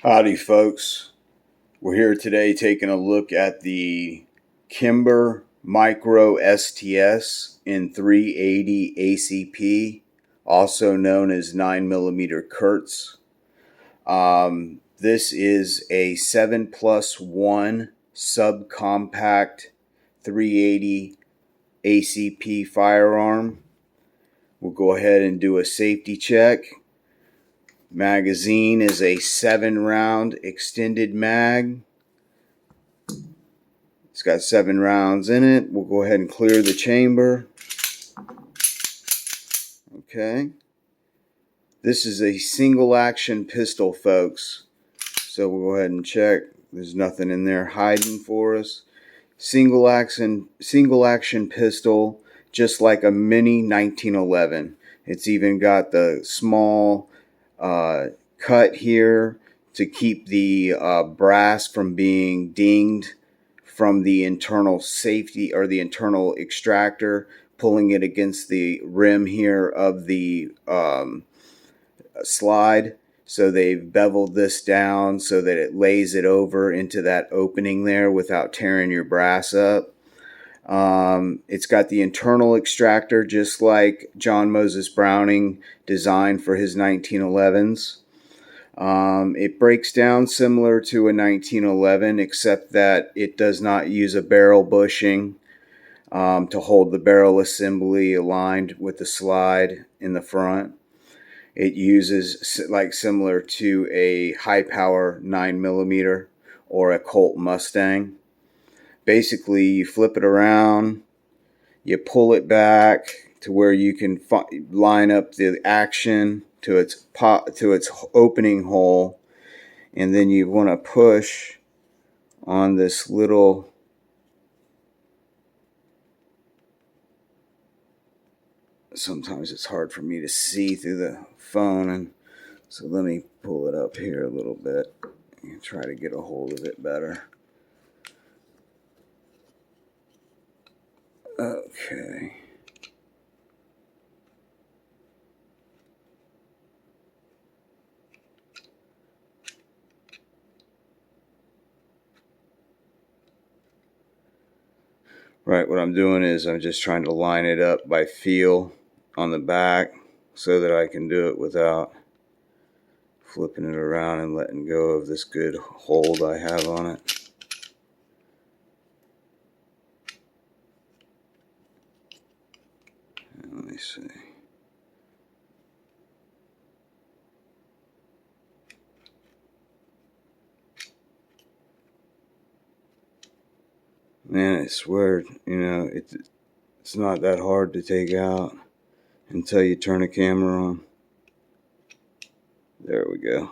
Howdy folks, we're here today taking a look at the Kimber Micro Sts in 380 ACP, also known as 9mm Kurtz. This is a 7+1 subcompact 380 ACP firearm. We'll go ahead and do a safety check. Magazine is a 7-round extended mag. It's got 7 rounds in it. We'll go ahead and clear the chamber. Okay. This is a single action pistol, folks. So we'll go ahead and check. There's nothing in there hiding for us. Single action pistol, just like a mini 1911. It's even got the small cut here to keep the brass from being dinged from the internal safety or the internal extractor, pulling it against the rim here of the slide. So they've beveled this down so that it lays it over into that opening there without tearing your brass up. It's got the internal extractor just like John Moses Browning designed for his 1911s. It breaks down similar to a 1911, except that it does not use a barrel bushing to hold the barrel assembly aligned with the slide in the front. It uses like similar to a high power 9mm or a Colt Mustang. Basically, you flip it around, you pull it back to where you can line up the action to its opening hole, and then you want to push on this little sometimes it's hard for me to see through the phone, and so let me pull it up here a little bit and try to get a hold of it better. Okay. Right, what I'm doing is I'm just trying to line it up by feel on the back so that I can do it without flipping it around and letting go of this good hold I have on it. Let me see. Man, I swear, it's not that hard to take out until you turn the camera on. There we go.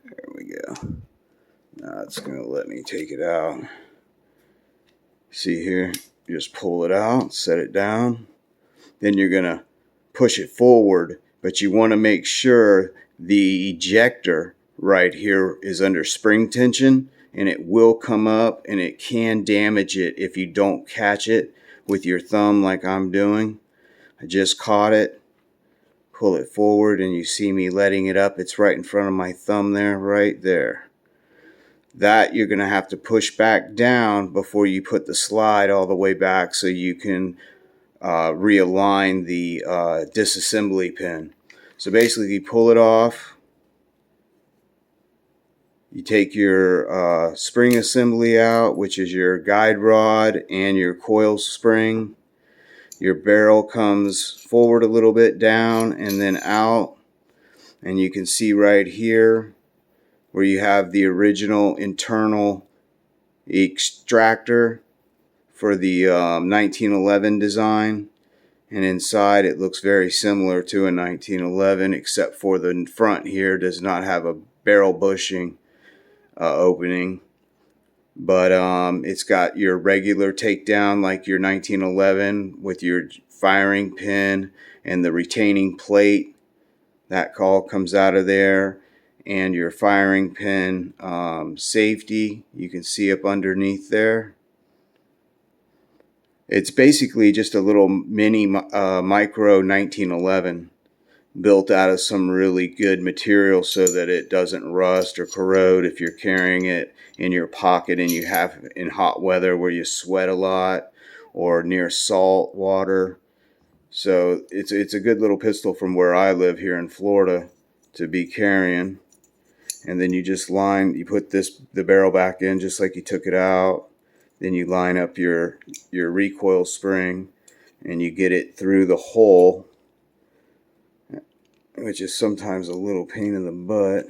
There we go. Now it's going to let me take it out. See here, you just pull it out, set it down. Then you're going to push it forward, but you want to make sure the ejector right here is under spring tension, and it will come up and it can damage it if you don't catch it with your thumb like I'm doing. I just caught it, pull it forward, and you see me letting it up. It's right in front of my thumb there, right there. That you're going to have to push back down before you put the slide all the way back so you can realign the disassembly pin. So basically you pull it off, you take your spring assembly out, which is your guide rod and your coil spring. Your barrel comes forward a little bit, down, and then out, and you can see right here where you have the original internal extractor for the 1911 design, and inside it looks very similar to a 1911, except for the front here does not have a barrel bushing opening, but it's got your regular takedown like your 1911 with your firing pin and the retaining plate that all comes out of there, and your firing pin safety you can see up underneath there. It's basically just a little mini micro 1911 built out of some really good material so that it doesn't rust or corrode if you're carrying it in your pocket and you have in hot weather where you sweat a lot or near salt water. So it's a good little pistol from where I live here in Florida to be carrying. And then you just you put the barrel back in just like you took it out. Then you line up your recoil spring and you get it through the hole, which is sometimes a little pain in the butt.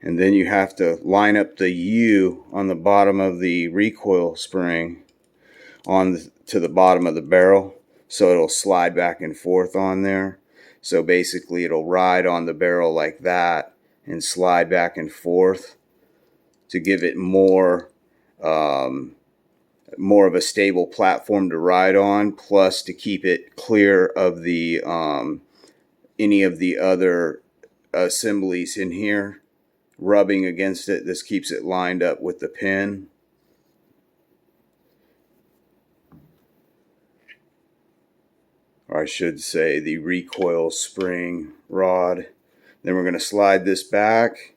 And then you have to line up the U on the bottom of the recoil spring to the bottom of the barrel, so it'll slide back and forth on there. So basically it'll ride on the barrel like that and slide back and forth to give it more of a stable platform to ride on, plus to keep it clear of the any of the other assemblies in here rubbing against it. This keeps it lined up with the pin. Or I should say the recoil spring rod. Then we're going to slide this back,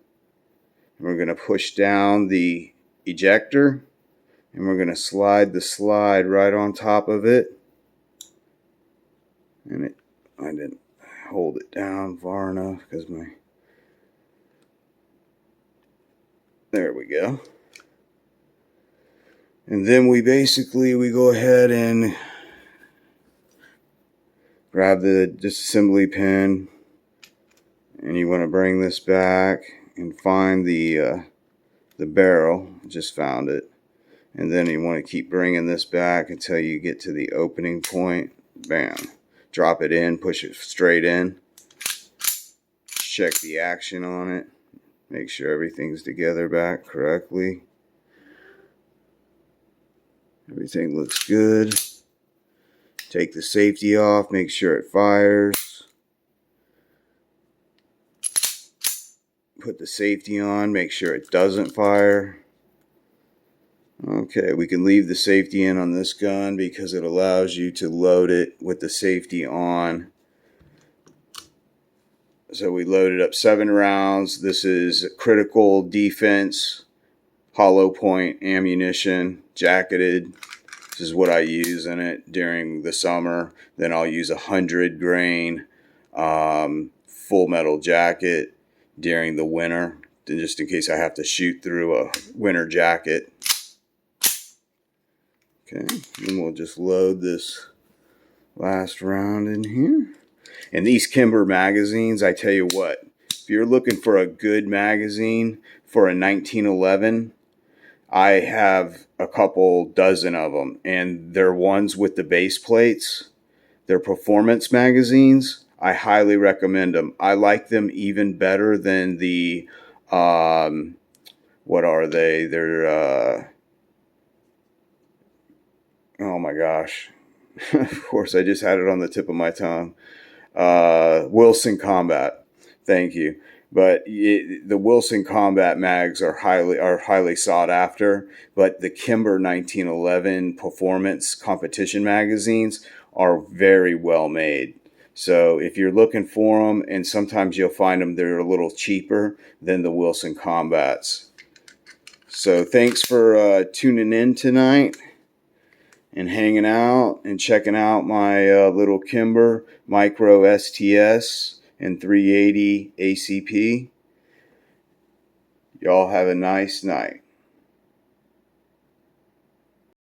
and we're going to push down the ejector, and we're going to slide the slide right on top of it. And I didn't hold it down far enough because there we go. And then we go ahead and grab the disassembly pin, and you want to bring this back and find the barrel. Just found it. And then you want to keep bringing this back until you get to the opening point. Bam. Drop it in, push it straight in. Check the action on it. Make sure everything's together back correctly. Everything looks good. Take the safety off, make sure it fires. Put the safety on, make sure it doesn't fire. Okay, we can leave the safety in on this gun because it allows you to load it with the safety on. So we loaded up 7 rounds. This is critical defense, hollow point ammunition, jacketed. This is what I use in it during the summer. Then I'll use 100 grain full metal jacket during the winter, just in case I have to shoot through a winter jacket. Okay, and we'll just load this last round in here. And these Kimber magazines, I tell you what, if you're looking for a good magazine for a 1911, I have a couple dozen of them, and they're ones with the base plates. They're performance magazines. I highly recommend them. I like them even better than the, what are they? They're, oh my gosh. Of course, I just had it on the tip of my tongue. Wilson Combat. Thank you. But the Wilson Combat mags are highly sought after. But the Kimber 1911 performance competition magazines are very well made. So if you're looking for them, and sometimes you'll find them, they're a little cheaper than the Wilson Combats. So thanks for tuning in tonight and hanging out and checking out my little Kimber Micro Sts and 380 ACP. Y'all have a nice night.